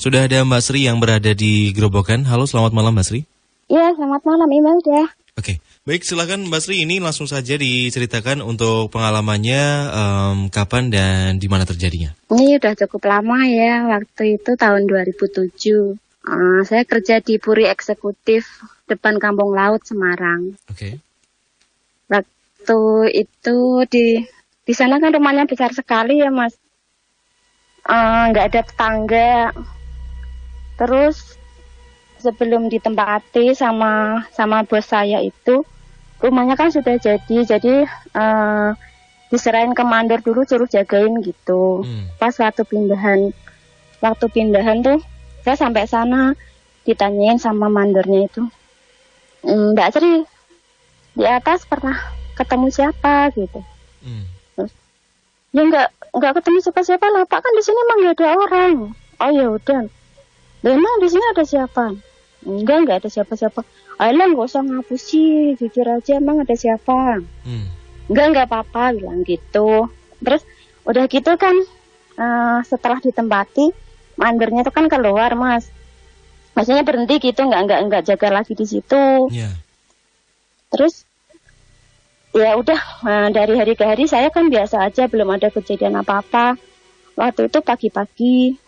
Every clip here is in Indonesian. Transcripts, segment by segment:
Sudah ada Mbak Sri yang berada di Grobogan. Halo, selamat malam Mbak Sri. Iya, selamat malam Imelda. Oke, baik, silakan Mbak Sri, ini langsung saja diceritakan untuk pengalamannya kapan dan di mana terjadinya. Ini udah cukup lama ya, waktu itu tahun 2007. Saya kerja di Puri Eksekutif depan Kampung Laut Semarang. Oke. Waktu itu di sana kan rumahnya besar sekali ya Mas. Nggak ada tetangga. Terus sebelum ditempati sama bos saya itu, rumahnya kan sudah jadi diserahin ke mandor dulu, suruh jagain gitu. Pas waktu pindahan tuh saya sampai sana ditanyain sama mandornya itu, Mbak Sri, di atas pernah ketemu siapa gitu. Terus, ya nggak ketemu siapa-siapa lah Pak, kan di sini emang nggak ada orang. Oh ya udah. Emang di sini ada siapa? Enggak ada siapa-siapa. Ayolah, nggak usah ngapusi, jujur aja emang ada siapa. Enggak apa-apa, bilang gitu. Terus udah gitu kan, setelah ditempati, mandornya itu kan keluar Mas. Maksudnya berhenti gitu, nggak jaga lagi di situ. Yeah. Terus ya udah, dari hari ke hari saya kan biasa aja, belum ada kejadian apa-apa. Waktu itu pagi-pagi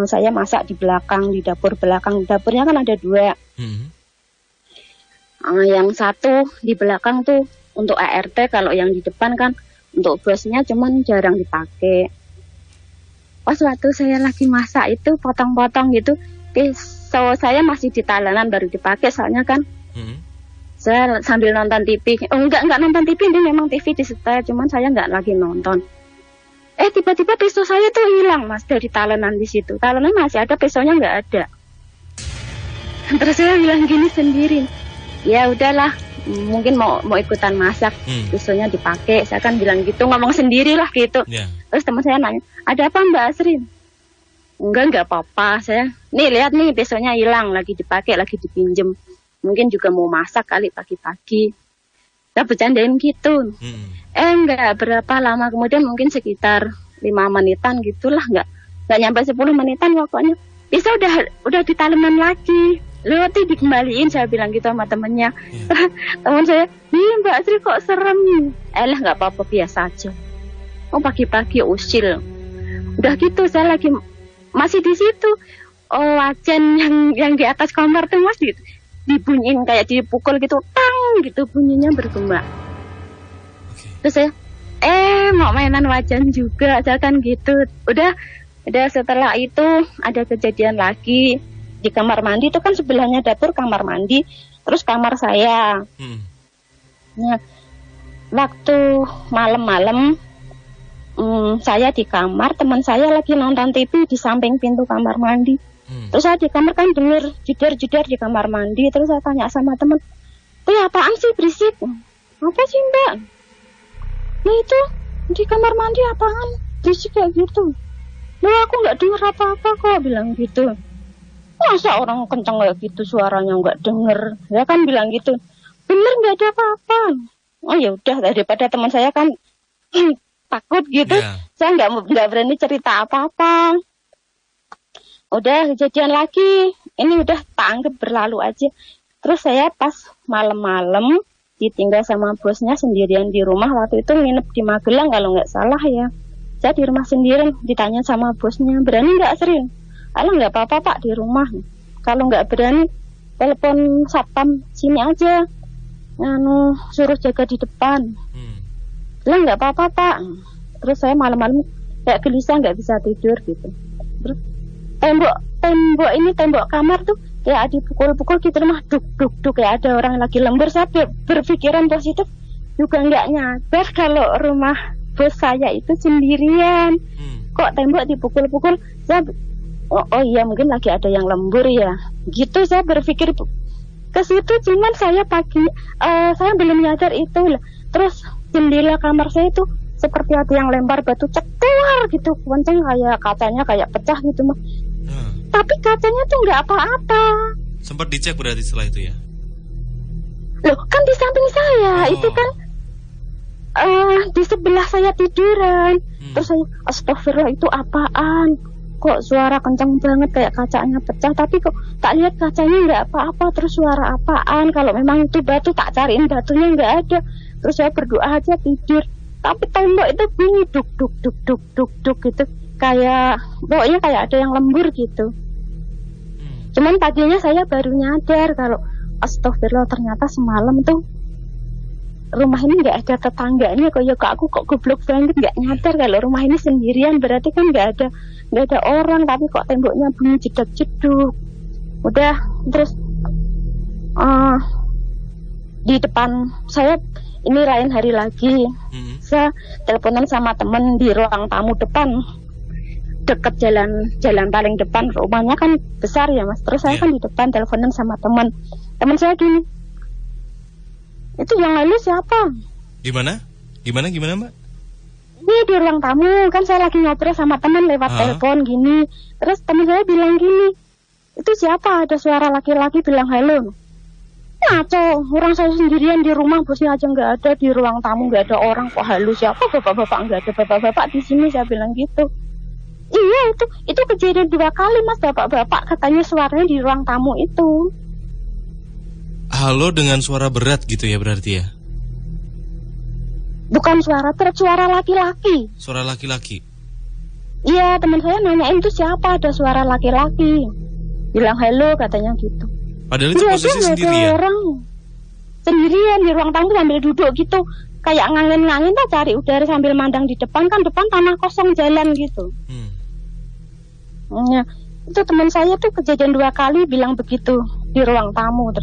saya masak di belakang, di dapur belakang. Dapurnya kan ada 2. Yang satu di belakang tuh untuk ART, kalau yang di depan kan untuk bosnya, cuman jarang dipakai. Pas waktu saya lagi masak itu potong-potong gitu, pisau saya masih di talenan baru dipakai, soalnya kan saya sambil nonton TV. Enggak nonton TV, ini memang TV di setel, cuman saya nggak lagi nonton. Tiba-tiba pisau saya tuh hilang Mas, dari talenan di situ. Talenan masih ada, pisaunya nggak ada. Terus saya bilang gini sendiri, ya udahlah, mungkin mau ikutan masak, pisaunya dipakai. Saya kan bilang gitu, ngomong sendirilah gitu. Yeah. Terus teman saya nanya, ada apa Mbak Asri? Enggak apa-apa. Saya, nih lihat nih pisaunya hilang, lagi dipakai, lagi dipinjem. Mungkin juga mau masak kali pagi-pagi. Saya bercandain gitu. Enggak berapa lama kemudian, mungkin sekitar 5 menitan gitulah, enggak nyampe 10 menitan pokoknya. Bisa udah di talenan lagi. Lewati dikembaliin, saya bilang gitu sama temennya. Teman saya, Mbak Sri kok serem? Lah nggak apa-apa, biasa aja. Pagi-pagi usil. Udah gitu saya lagi masih di situ. Wajan yang di atas kamar tuh Mas dibunyiin kayak dipukul gitu, tang gitu bunyinya bergema. Terus saya mau mainan wajan juga, saya kan gitu. Udah setelah itu ada kejadian lagi di kamar mandi. Itu kan sebelahnya dapur, kamar mandi, terus kamar saya. Nah, waktu malam-malam saya di kamar, teman saya lagi nonton TV di samping pintu kamar mandi. Terus saya di kamar kan denger jedar-jedar di kamar mandi. Terus saya tanya sama teman, apaan sih berisik? Apa sih Mbak? Nah itu di kamar mandi apaan berisik kayak gitu? Nah aku nggak dengar apa-apa kok, bilang gitu. Masa orang kenceng kayak gitu suaranya nggak denger? Saya kan bilang gitu, bener nggak ada apa-apa. Oh ya udah, daripada teman saya kan takut gitu, saya nggak berani cerita apa-apa. Udah kejadian lagi, ini udah tak anggap berlalu aja. Terus saya pas malam-malam ditinggal sama bosnya sendirian di rumah. Waktu itu nginep di Magelang kalau nggak salah ya. Saya di rumah sendirian, ditanya sama bosnya, berani nggak Sri? Alah nggak apa-apa Pak, di rumah. Kalau nggak berani, telepon satpam sini aja, suruh jaga di depan. Lah nggak apa-apa Pak. Terus saya malam-malam kayak gelisah, nggak bisa tidur gitu. Terus tembok kamar tuh kayak dipukul-pukul gitu, rumah duk kayak ada orang lagi lembur. Saya berpikiran positif, juga nggak nyadar kalau rumah bos saya itu sendirian. Kok tembok dipukul-pukul? Saya oh iya mungkin lagi ada yang lembur ya. Gitu saya berpikir ke situ, cuman saya saya belum nyadar itu lah. Terus jendela kamar saya itu seperti ada yang lempar batu cetar gitu, kenceng, kayak kacanya kayak pecah gitu mah. Tapi kacanya tuh nggak apa-apa. Sempat dicek berarti setelah itu ya? Loh kan di samping saya, itu kan di sebelah saya tiduran. Terus saya, astagfirullah, itu apaan? kok suara kencang banget kayak kacanya pecah, tapi kok tak lihat kacanya nggak apa-apa, terus suara apaan? Kalau memang itu batu tak cariin batunya nggak ada, terus saya berdoa aja tidur, tapi tembok itu bunyi duk duk duk duk duk duk gitu, kayak pokoknya kayak ada yang lembur gitu. Cuman paginya saya baru nyadar kalau astagfirullah, ternyata semalam tuh rumah ini nggak ada tetangganya. Kok ya kok aku kok goblok banget nggak nyadar kalau rumah ini sendirian, berarti kan nggak ada orang, tapi kok temboknya bunyi jedak-jeduk. Udah terus di depan saya ini lain hari lagi, saya teleponan sama temen di ruang tamu depan, deket jalan paling depan, rumahnya kan besar ya mas. Terus saya kan di depan teleponan sama teman saya gini, itu yang lalu siapa? Gimana mbak? Ini di ruang tamu, kan saya lagi ngobrol sama teman lewat telepon gini. Terus teman saya bilang gini, itu siapa? Ada suara laki-laki bilang halo. Ngaco, orang saya sendirian di rumah, bosnya aja nggak ada, di ruang tamu nggak ada orang, kok halo siapa? Bapak-bapak nggak ada bapak-bapak di sini, saya bilang gitu. Iya, itu kejadian 2 kali mas, bapak-bapak katanya suaranya di ruang tamu itu. Halo dengan suara berat gitu ya berarti ya? Bukan suara berat, suara laki-laki. Suara laki-laki? Iya, teman saya nanyain itu siapa, ada suara laki-laki. Bilang halo katanya gitu. Padahal itu posisi sendirian? Orang sendirian di ruang tamu sambil duduk gitu. Kayak ngangin-ngangin lah, cari udara sambil mandang di depan, kan depan tanah kosong jalan gitu. Ya, itu teman saya tuh kejadian 2 kali bilang begitu di ruang tamu.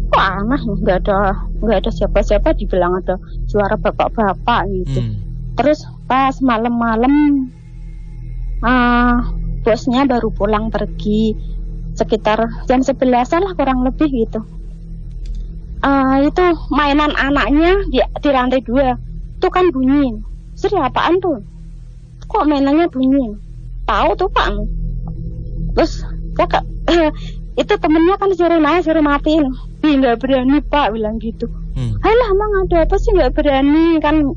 Wah, aneh, nggak ada siapa-siapa, dibilang ada suara bapak-bapak gitu. Terus pas malam-malam bosnya baru pulang pergi sekitar jam 11-an lah kurang lebih gitu. Itu mainan anaknya di lantai 2 itu kan bunyi. Sri, apaan tuh? Kok mainannya bunyi? Tahu tuh pak. Terus kakak itu temennya kan suruh matiin. Nggak berani pak, bilang gitu. Ayolah emang ada apa sih nggak berani, kan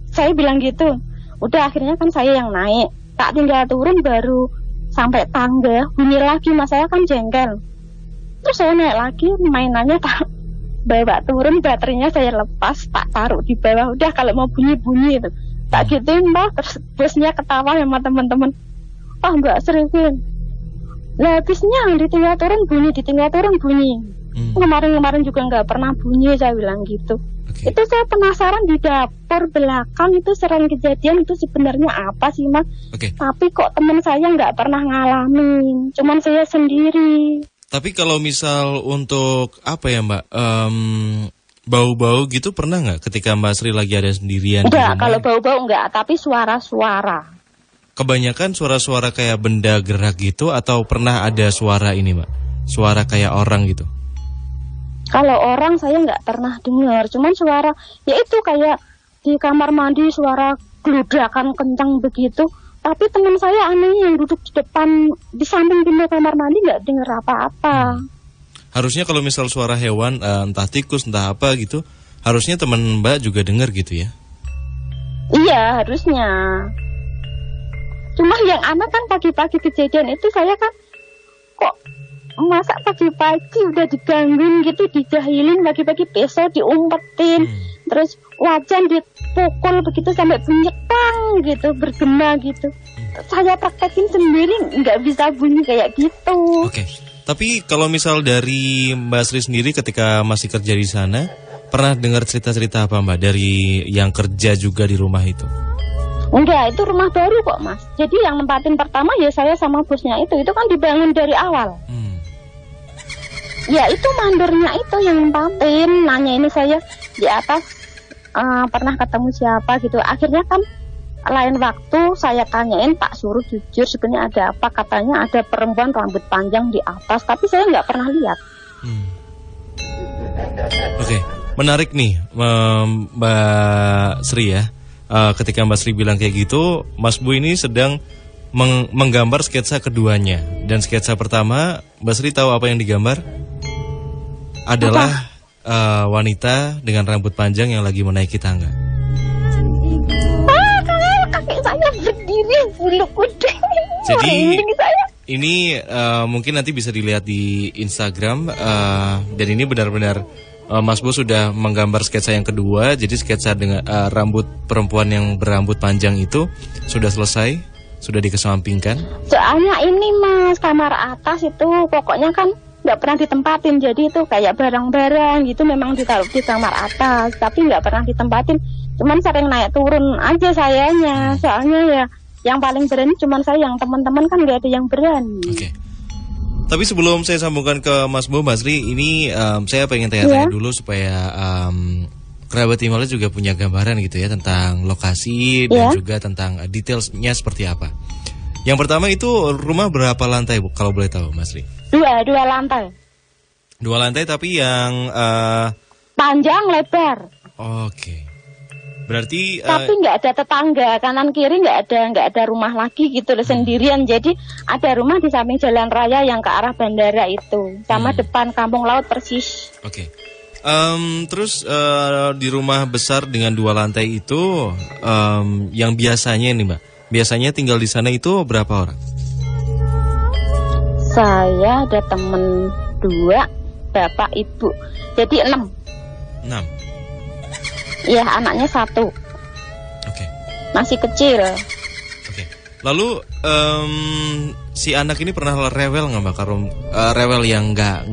saya bilang gitu. Udah akhirnya kan saya yang naik, tak tinggal turun baru sampai tangga bunyi lagi, mas saya kan jengkel. Terus saya naik lagi, mainannya tak bawa turun, baterainya saya lepas, tak taruh di bawah. Udah kalau mau bunyi itu tak gituin mbak. Terus bosnya ketawa sama teman-teman, mbak seriusin. Lah habisnya ditinggal turun bunyi. Kemarin juga nggak pernah bunyi, saya bilang gitu. Itu saya penasaran, di dapur belakang itu sering kejadian itu sebenarnya apa sih mas? Tapi kok teman saya nggak pernah ngalamin, cuman saya sendiri. Tapi kalau misal untuk apa ya mbak, bau-bau gitu pernah nggak ketika Mbak Sri lagi ada sendirian? Enggak, kalau bau-bau enggak, tapi suara-suara. Kebanyakan suara-suara kayak benda gerak gitu, atau pernah ada suara ini mbak, suara kayak orang gitu? Kalau orang saya nggak pernah dengar, cuman suara ya itu kayak di kamar mandi suara gludakan kencang begitu. Tapi teman saya aneh yang duduk di depan di samping pintu kamar mandi nggak dengar apa-apa. Harusnya kalau misal suara hewan, entah tikus entah apa gitu, harusnya teman mbak juga dengar gitu ya? Iya harusnya. Cuma yang aneh kan pagi-pagi kejadian itu saya kan kok masa pagi-pagi udah digangguin gitu, dijahilin pagi-pagi, besok diumpetin, terus wajan dipukul begitu sampai bunyi tang gitu, bergema gitu. Saya praktekin sendiri nggak bisa bunyi kayak gitu. Tapi kalau misal dari Mbak Sri sendiri ketika masih kerja di sana, pernah dengar cerita-cerita apa mbak dari yang kerja juga di rumah itu? Enggak, itu rumah baru kok mas. Jadi yang nempatin pertama ya saya sama bosnya itu kan dibangun dari awal. Ya itu mandornya itu yang nempatin, nanya ini saya di atas pernah ketemu siapa gitu. Akhirnya kan lain waktu saya tanyain, tak suruh jujur sebenarnya ada apa. Katanya ada perempuan rambut panjang di atas, tapi saya nggak pernah lihat. Menarik nih Mbak Sri ya. Ketika Mbak Sri bilang kayak gitu, Mas Bu ini sedang menggambar sketsa keduanya. Dan sketsa pertama, Mbak Sri tahu apa yang digambar? Adalah wanita dengan rambut panjang yang lagi menaiki tangga. Kakek saya berdiri bulu kuda. Jadi Merinding saya. ini mungkin nanti bisa dilihat di Instagram dan ini benar-benar Mas Bo sudah menggambar sketsa yang kedua. Jadi sketsa dengan rambut perempuan yang berambut panjang itu sudah selesai, sudah dikesampingkan. Soalnya ini Mas, kamar atas itu pokoknya kan nggak pernah ditempatin. Jadi itu kayak barang-barang gitu memang ditaruh di kamar atas, tapi nggak pernah ditempatin. Cuman sering naik turun aja sayanya. Soalnya ya yang paling berani cuman saya, yang teman-teman kan nggak ada yang berani. Oke. Tapi sebelum saya sambungkan ke Mas Bo, Mas Ri, ini saya pengen tanya-tanya dulu supaya kerabat Imelda juga punya gambaran gitu ya tentang lokasi dan juga tentang detailnya seperti apa. Yang pertama itu rumah berapa lantai, Bu, kalau boleh tahu, Mas Ri? Dua lantai. 2 lantai tapi yang Panjang lebar. Oke. Berarti Tapi nggak ada tetangga, kanan kiri nggak ada rumah lagi gitu loh, sendirian. Jadi ada rumah di samping jalan raya yang ke arah bandara itu, sama depan kampung laut persis. Oke. Terus di rumah besar dengan 2 lantai itu yang biasanya nih Mbak, biasanya tinggal di sana itu berapa orang? Saya ada temen 2, bapak ibu, jadi 6. 6. Iya, anaknya 1, Oke. masih kecil. Oke. Lalu si anak ini pernah rewel nggak Mbak? Rewel yang enggak.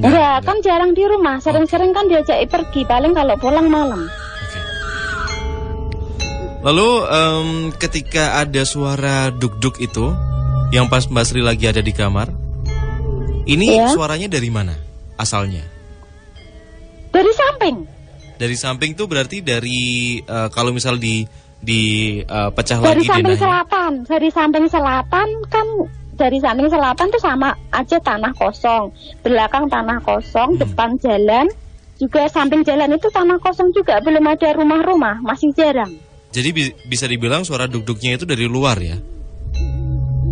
Kan jarang di rumah, sering-sering kan diajak pergi, paling kalau pulang malam. Oke. Lalu ketika ada suara duk-duk itu, yang pas Mbak Sri lagi ada di kamar, ini suaranya dari mana asalnya? Dari samping. Dari samping tuh berarti dari kalau misal di pecah Dari lagi samping denahnya. selatan, dari samping selatan kan, dari samping selatan tuh sama aja tanah kosong, belakang tanah kosong, depan jalan, juga samping jalan itu tanah kosong juga, belum ada rumah-rumah, masih jarang. Jadi bisa dibilang suara duk-duknya itu dari luar ya?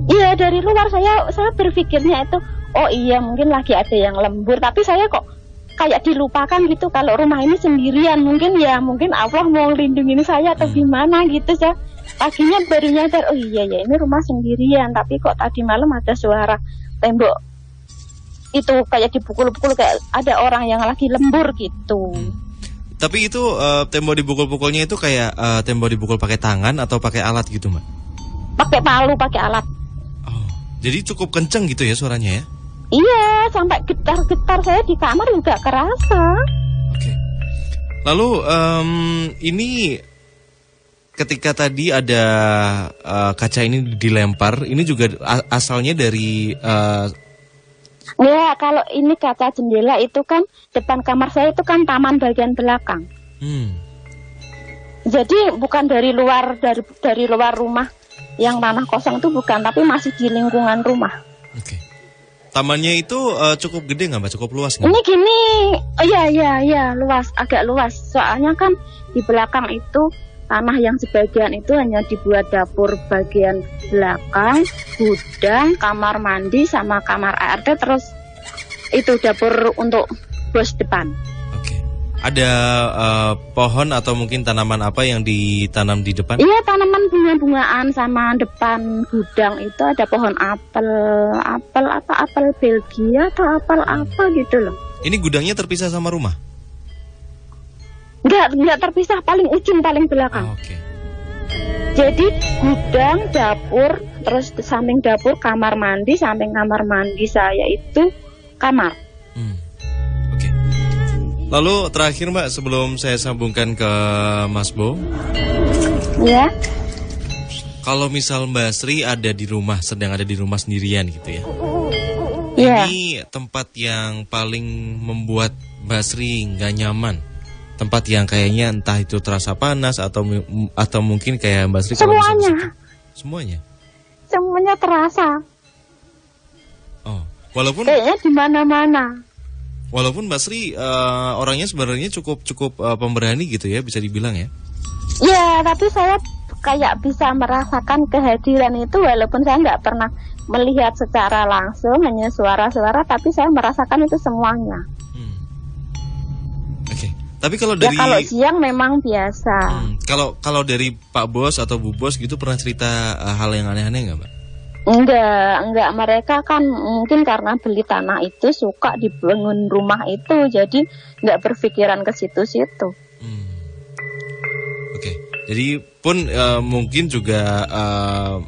Iya, dari luar. Saya berpikirnya itu, oh iya mungkin lagi ada yang lembur, tapi saya kok kayak dilupakan gitu kalau rumah ini sendirian. Mungkin Allah mau lindungin saya atau gimana gitu ya. Paginya baru nyadar, oh iya ya ini rumah sendirian, tapi kok tadi malam ada suara tembok itu kayak dipukul-pukul, kayak ada orang yang lagi lembur gitu. Tapi itu tembok dipukul-pukulnya itu kayak tembok dipukul pakai tangan atau pakai alat gitu Mbak? Pakai palu, pakai alat. Oh, jadi cukup kenceng gitu ya suaranya ya? Iya, sampai getar-getar saya di kamar juga kerasa. Oke. Lalu ini ketika tadi ada kaca ini dilempar, ini juga asalnya dari Ya, kalau ini kaca jendela itu kan depan kamar saya itu kan taman bagian belakang. Jadi bukan dari luar rumah yang tanah kosong itu bukan, tapi masih di lingkungan rumah. Oke. Tamannya itu cukup gede nggak Mbak? Cukup luas nggak? Ini gini, oh iya, luas, agak luas. Soalnya kan di belakang itu tanah yang sebagian itu hanya dibuat dapur bagian belakang, gudang, kamar mandi, sama kamar ART, terus itu dapur untuk bos depan. Oke. Ada pohon atau mungkin tanaman apa yang ditanam di depan? Iya, tanaman bunga-bungaan, sama depan gudang itu ada pohon apel Belgia atau apel apa gitu loh. Ini gudangnya terpisah sama rumah? Enggak terpisah, paling ujung, paling belakang. Oke. Jadi gudang, dapur, terus samping dapur kamar mandi, samping kamar mandi saya itu kamar. Oke. Lalu terakhir Mbak, sebelum saya sambungkan ke Mas Bo, Ya. kalau misal Mbak Sri sedang ada di rumah sendirian gitu ya. Iya. Ini tempat yang paling membuat Mbak Sri nggak nyaman. Tempat yang kayaknya entah itu terasa panas atau mungkin kayak Mbak Sri kalau bisa Semuanya. Semuanya. Semuanya terasa. Oh, walaupun Kayaknya di mana-mana. Walaupun Mbak Sri orangnya sebenarnya cukup pemberani gitu ya, bisa dibilang ya. Ya, tapi saya kayak bisa merasakan kehadiran itu walaupun saya nggak pernah melihat secara langsung, hanya suara-suara, tapi saya merasakan itu semuanya. Oke. Tapi kalau dari kalau siang memang biasa. Kalau dari Pak Bos atau Bu Bos gitu pernah cerita hal yang aneh-aneh nggak Mbak? Enggak, mereka kan mungkin karena beli tanah itu suka dibangun rumah itu, jadi enggak berpikiran ke situ-situ. Oke, jadi pun mungkin juga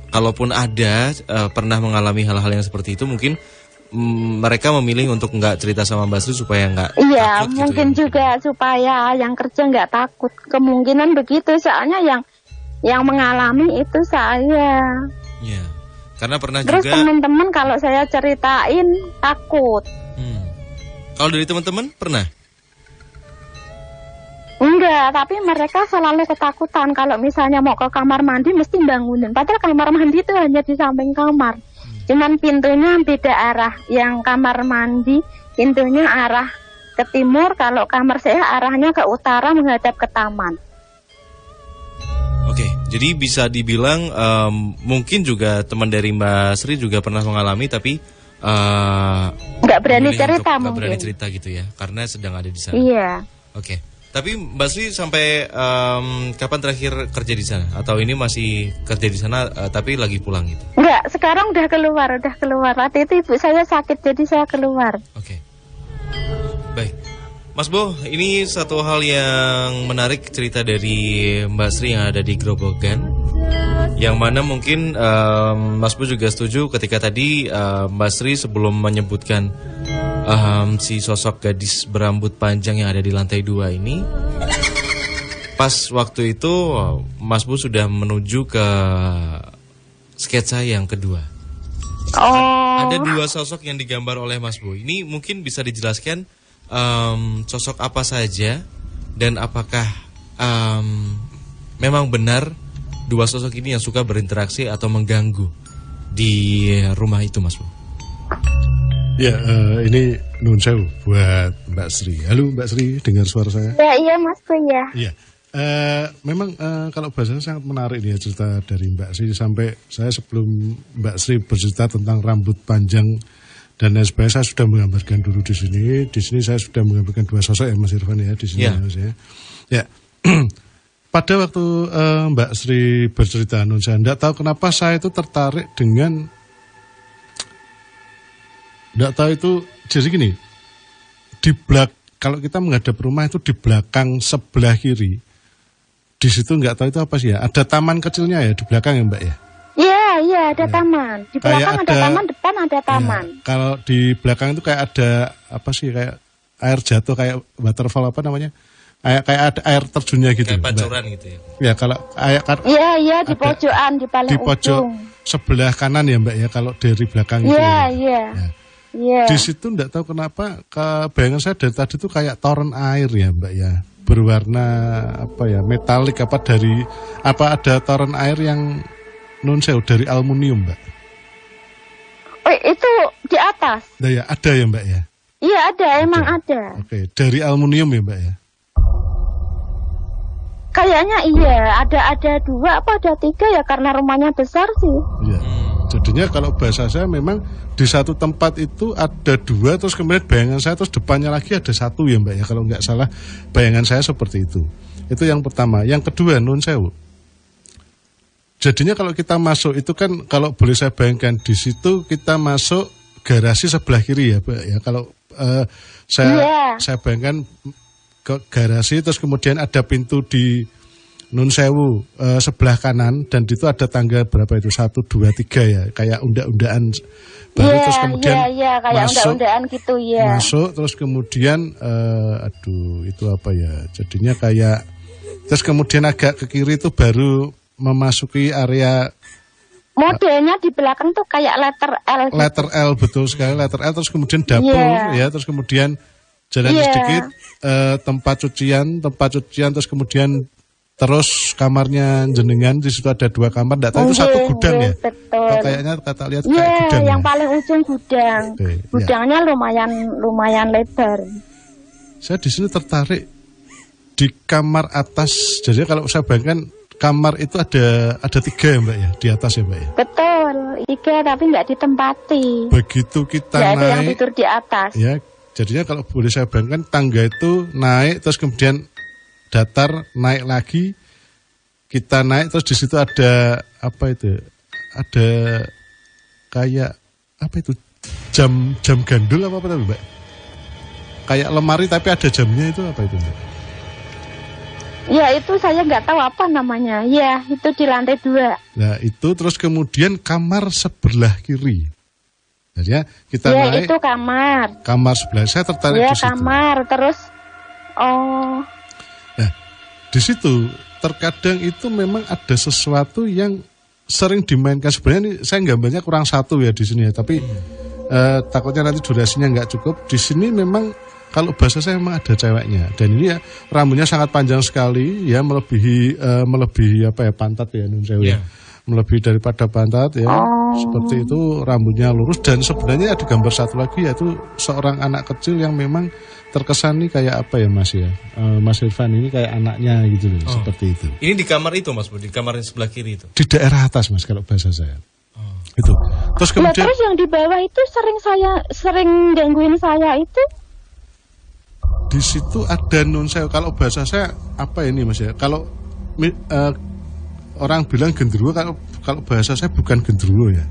kalaupun ada pernah mengalami hal-hal yang seperti itu, mungkin mereka memilih untuk nggak cerita sama Mbak Sri supaya nggak Iya, takut mungkin gitu ya. juga supaya yang kerja nggak takut. Kemungkinan begitu, soalnya yang mengalami itu saya. Iya, karena pernah Terus juga. teman-teman kalau saya ceritain takut. Kalau dari teman-teman pernah? Enggak, tapi mereka selalu ketakutan kalau misalnya mau ke kamar mandi mesti bangunin. Padahal kamar mandi itu hanya di samping kamar. Cuman pintunya beda arah. Yang kamar mandi pintunya arah ke timur, kalau kamar saya arahnya ke utara menghadap ke taman. Oke, jadi bisa dibilang mungkin juga teman dari Mbak Sri juga pernah mengalami, tapi Nggak berani memilih cerita untuk nggak berani mungkin. cerita gitu ya, karena sedang ada di sana. Iya. Oke, tapi Mbak Sri sampai kapan terakhir kerja di sana? Atau ini masih kerja di sana tapi lagi pulang gitu? Enggak, sekarang udah keluar. Waktu itu ibu saya sakit jadi saya keluar. Oke, baik. Mas Bo, ini satu hal yang menarik cerita dari Mbak Sri yang ada di Grobogan, yang mana mungkin Mas Bo juga setuju ketika tadi Mbak Sri sebelum menyebutkan si sosok gadis berambut panjang yang ada di lantai 2 ini, pas waktu itu Mas Bo sudah menuju ke sketsa yang kedua. Oh. Ada 2 sosok yang digambar oleh Mas Bo. Ini mungkin bisa dijelaskan sosok apa saja dan apakah memang benar 2 sosok ini yang suka berinteraksi atau mengganggu di rumah itu, Mas Bo? Ya, ini nun sewu buat Mbak Sri. Halo Mbak Sri, dengar suara saya? Ya, iya Mas Bu ya. Iya. Memang kalau bahasanya sangat menarik nih ya cerita dari Mbak Sri, sampai saya sebelum Mbak Sri bercerita tentang rambut panjang dan lain sebagainya, saya sudah menggambarkan dulu di sini. Di sini saya sudah menggambarkan 2 sosok ya Mas Irfan ya di sini. Ya. Mas, ya. Ya. Pada waktu Mbak Sri bercerita, saya tidak tahu kenapa saya itu tertarik dengan, tidak tahu itu, jadi gini, kalau kita menghadap rumah itu di belakang sebelah kiri, di situ nggak tahu itu apa sih ya, ada taman kecilnya ya di belakang ya Mbak ya. Iya, ada taman. Di belakang ada taman, depan ada taman. Ya, kalau di belakang itu kayak ada apa sih, kayak air jatuh, kayak waterfall apa namanya? Kayak ada air terjunnya gitu. Kayak pancuran Mbak. gitu ya. Ya, kalau kayak Iya, di pojokan, di paling di pojok ujung. sebelah kanan ya Mbak ya, kalau dari belakang itu. Iya. Ya. Iya. Di situ enggak tahu kenapa bayangan saya dari tadi itu kayak toren air ya Mbak ya, berwarna apa ya, metalik apa ada toren air yang non sewu dari aluminium Mbak. Oh, itu di atas. Nah ya, ada ya Mbak ya. Iya ada, emang ada. Oke, dari aluminium ya Mbak ya. Kayaknya iya, ada 2 apa ada 3 ya, karena rumahnya besar sih. Iya. Jadinya kalau bahasa saya memang di satu tempat itu ada 2, terus kemudian bayangan saya terus depannya lagi ada 1 ya Mbak ya, kalau nggak salah bayangan saya seperti itu. Itu yang pertama. Yang kedua, nun sewu. Jadinya kalau kita masuk itu kan, kalau boleh saya bayangkan, di situ kita masuk garasi sebelah kiri ya Mbak ya. Kalau saya bayangkan ke garasi, terus kemudian ada pintu di nun sewu sebelah kanan, dan itu ada tangga berapa itu, 1, 2, 3 ya, kayak undaan baru. Terus kemudian kayak undaan gitu ya. Masuk terus kemudian itu apa ya, jadinya kayak, terus kemudian agak ke kiri itu baru memasuki area. Modelnya di belakang tuh kayak letter L gitu. Letter L, betul sekali, letter L. Terus kemudian dapur ya, terus kemudian jalan sedikit tempat cucian, terus kemudian terus kamarnya jenengan, di situ ada 2 kamar. Nggak tahu itu satu gudang ya. Betul. Kayaknya kata lihat kayak gudang. Yang ya? paling ujung gudang. Gudangnya lumayan lebar. Saya di sini tertarik di kamar atas. Jadi kalau saya bayangkan kamar itu ada 3 ya Mbak ya, di atas ya Mbak ya. Betul, 3 tapi nggak ditempati. Begitu kita nggak naik, ada yang tidur di atas. Ya, jadinya kalau boleh saya bayangkan, tangga itu naik terus kemudian datar, naik lagi, kita naik terus di situ ada apa itu? Ada kayak apa itu? Jam gandul apa tadi, Mbak? Kayak lemari tapi ada jamnya, itu apa itu, Mbak? Ya itu saya nggak tahu apa namanya. Ya itu di lantai 2. Nah itu terus kemudian kamar sebelah kiri. Jadi ya kita Ya naik itu kamar. kamar sebelah, saya tertarik Ya di situ. kamar terus. Oh. Nah di situ terkadang itu memang ada sesuatu yang sering dimainkan. Sebenarnya ini saya gambarnya kurang satu ya di sini ya, tapi takutnya nanti durasinya nggak cukup. Di sini memang kalau bahasa saya memang ada ceweknya, dan ini ya rambutnya sangat panjang sekali ya, melebihi apa ya, pantat ya, nun sewu ya. Melebihi daripada pantat ya. Seperti itu, rambutnya lurus, dan sebenarnya ada gambar satu lagi yaitu seorang anak kecil yang memang terkesan nih kayak apa ya Mas ya. Mas Irfan ini kayak anaknya gitu loh, seperti itu. Ini di kamar itu Mas Bu, di kamar yang sebelah kiri itu. Di daerah atas Mas kalau bahasa saya. Itu. Terus Nah, kemudian terus yang di bawah itu sering gangguin saya itu. di situ ada nun sewu. Kalau bahasa saya apa ini Mas ya? Kalau orang bilang genderuwo, kalau bahasa saya bukan genderuwo ya.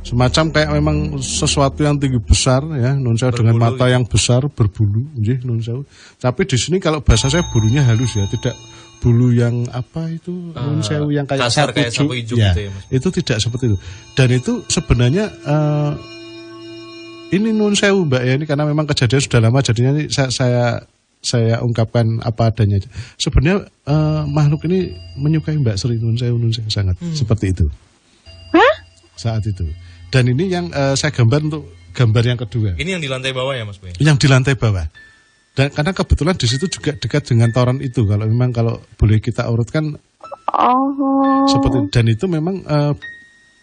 Semacam kayak memang sesuatu yang tinggi besar ya, nun sewu, dengan mata yang besar, berbulu, nggih, nun sewu. Tapi di sini kalau bahasa saya bulunya halus ya, tidak bulu yang apa itu, nun sewu, yang kayak kasar, kayak sapu ijuk ya, gitu ya, Mas. itu tidak seperti itu. Dan itu sebenarnya ini nun sewu Mbak ya, ini karena memang kejadian sudah lama, jadinya ini saya ungkapkan apa adanya. Sebenarnya makhluk ini menyukai Mbak Sri, nun sewu sangat seperti itu. Hah? Saat itu. Dan ini yang saya gambar untuk gambar yang kedua. Ini yang di lantai bawah ya Mas Bu? Yang di lantai bawah. Dan karena kebetulan di situ juga dekat dengan toren itu. Kalau memang kalau boleh kita urutkan seperti itu. Dan itu memang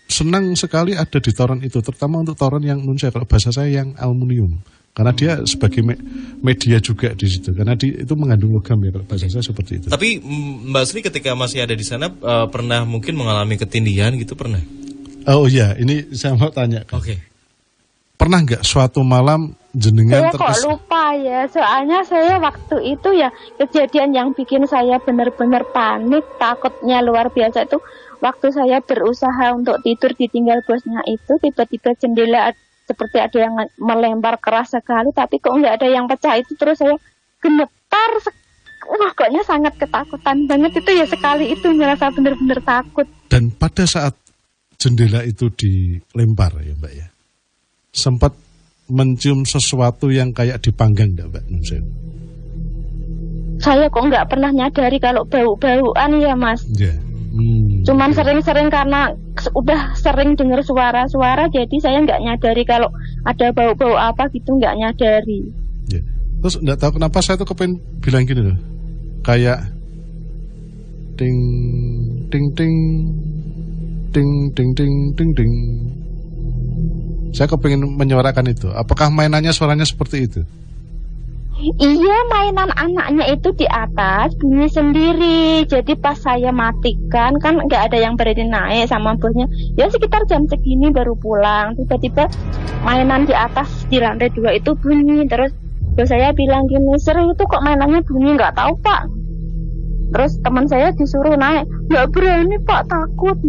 senang sekali ada di toren itu, terutama untuk toren yang nun sewu, kalau bahasa saya yang aluminium. Karena dia sebagai media juga di situ. Karena itu mengandung logam ya, kalau bahasa saya seperti itu. Tapi Mbak Sri ketika masih ada di sana pernah mungkin mengalami ketindihan gitu, pernah? Oh iya, ini saya mau tanya. Oke. Pernah nggak suatu malam jenengan Saya kok lupa ya, soalnya saya waktu itu ya kejadian yang bikin saya benar-benar panik, takutnya luar biasa itu waktu saya berusaha untuk tidur ditinggal bosnya itu, tiba-tiba jendela seperti ada yang melempar keras sekali, tapi kok nggak ada yang pecah itu, terus saya gemetar, pokoknya sangat ketakutan banget itu ya, sekali itu merasa benar-benar takut. Dan pada saat jendela itu dilempar ya Mbak ya, sempat mencium sesuatu yang kayak dipanggang enggak Mbak Nun Sewu? Saya kok nggak pernah nyadari kalau bau-bauan ya Mas. Ya. Cuman sering-sering karena udah sering dengar suara-suara, jadi saya nggak nyadari kalau ada bau-bau apa gitu, nggak nyadari. Ya. Terus nggak tahu kenapa saya tuh kepengen bilang gini loh, kayak ting ting ting ting ting ting ting ting. Saya kepengen menyuarakan itu. Apakah mainannya suaranya seperti itu? Iya, mainan anaknya itu di atas bunyi sendiri. Jadi pas saya matikan kan nggak ada yang berani naik sama bosnya. Ya sekitar jam segini baru pulang. Tiba-tiba mainan di atas di lantai 2 itu bunyi. Terus bos saya bilang gini, Sri itu kok mainannya bunyi, nggak tahu Pak. Terus teman saya disuruh naik, nggak berani Pak, takut.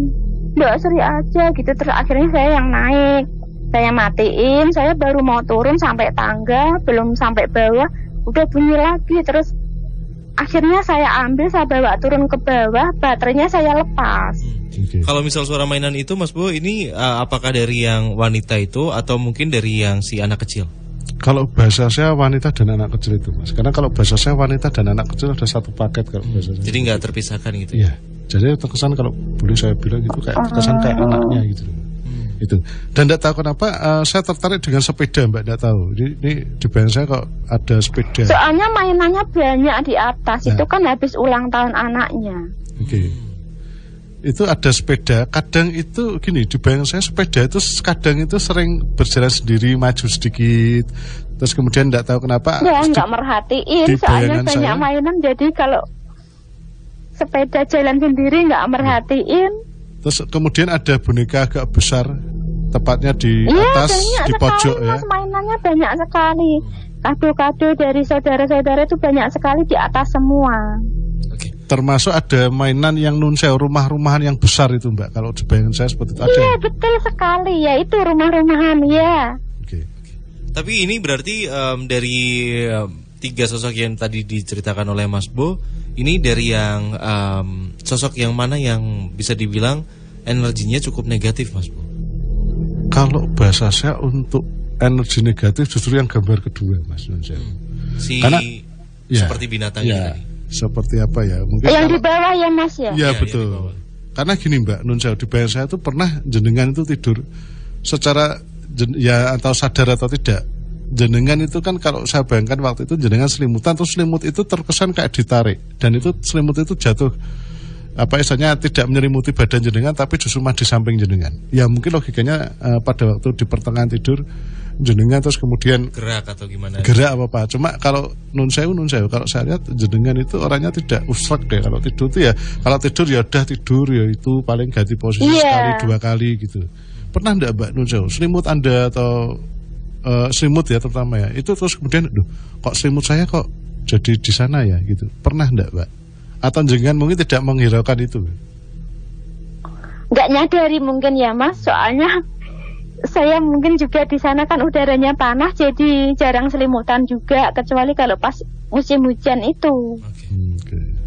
Nggak, Sri aja gitu. Terus akhirnya saya yang naik. Saya matiin, saya baru mau turun sampai tangga, belum sampai bawah, udah bunyi lagi. Terus akhirnya saya ambil, saya bawa turun ke bawah, baterainya saya lepas. Okay. Kalau misal suara mainan itu Mas Bu, ini apakah dari yang wanita itu atau mungkin dari yang si anak kecil? Kalau bahasa saya wanita dan anak kecil itu Mas. Karena kalau bahasa saya wanita dan anak kecil ada satu paket kalau bahasa saya. Jadi nggak terpisahkan gitu? Iya. Jadi terkesan kalau boleh saya bilang itu kayak terkesan kayak anaknya gitu. Itu. Dan tidak tahu kenapa saya tertarik dengan sepeda Mbak, tidak tahu. Ini di belakang saya kok ada sepeda. Soalnya mainannya banyak di atas, itu kan habis ulang tahun anaknya. Oke. Itu ada sepeda, kadang itu gini, di belakang saya sepeda itu kadang itu sering berjalan sendiri, maju sedikit. Terus kemudian tidak tahu kenapa. Ya nggak merhatiin, soalnya banyak mainan, jadi kalau sepeda jalan sendiri nggak merhatiin. Terus kemudian ada boneka agak besar, tepatnya di atas, di pojok sekali, ya. Mas, mainannya banyak sekali. Kado-kado dari saudara-saudara itu banyak sekali di atas semua. Oke. termasuk ada mainan yang nunseo, rumah-rumahan yang besar itu Mbak. Kalau di bayangan saya seperti itu ada. Iya betul sekali ya, itu rumah-rumahan ya. Oke. Tapi ini berarti dari 3 sosok yang tadi diceritakan oleh Mas Bo, ini dari yang sosok yang mana yang bisa dibilang energinya cukup negatif, Mas Bo? Kalau bahasa saya untuk energi negatif justru yang gambar kedua, Mas Nunseo. Karena seperti binatang ini tadi. Seperti apa ya? Mungkin Yang di bawah ya Mas ya. Ya Iya, betul. Karena gini Mbak Nunseo, di bayangan saya itu pernah jenengan itu tidur secara ya atau sadar atau tidak. Jenengan itu kan kalau saya bayangkan waktu itu jenengan selimutan, terus selimut itu terkesan kayak ditarik dan itu selimut itu jatuh apa istilahnya tidak menyelimuti badan jenengan tapi justru mah di samping jenengan. Ya mungkin logikanya pada waktu di pertengahan tidur jenengan terus kemudian Gerak atau gimana? gerak apa. Cuma kalau Nunseo kalau saya lihat jenengan itu orangnya tidak usrak deh kalau tidur itu ya. Kalau tidur ya udah tidur ya itu paling ganti posisi sekali 2 kali gitu. Pernah enggak Mbak Nunseo selimut Anda atau selimut ya terutama ya itu terus kemudian kok selimut saya kok jadi di sana ya gitu. Pernah enggak Mbak? Atau jenengan mungkin tidak menghiraukan itu? Nggak nyadari mungkin ya Mas, soalnya saya mungkin juga di sana kan udaranya panas jadi jarang selimutan juga kecuali kalau pas musim hujan itu.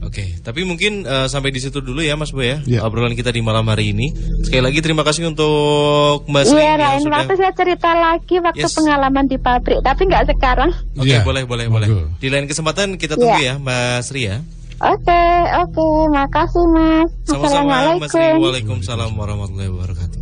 Oke, tapi mungkin sampai di situ dulu ya Mas Bo ya, Ya. obrolan kita di malam hari ini. Sekali lagi terima kasih untuk Mbak Sri Iya, yang lain sudah. waktu saya cerita lagi waktu Yes. pengalaman di pabrik, tapi nggak sekarang. Oke, Ya, boleh. monggo. Di lain kesempatan kita tunggu ya Mbak Sri ya. Oke, makasih Mas. Sama-sama Mbak Sri. Assalamualaikum. Waalaikumsalam warahmatullahi wabarakatuh.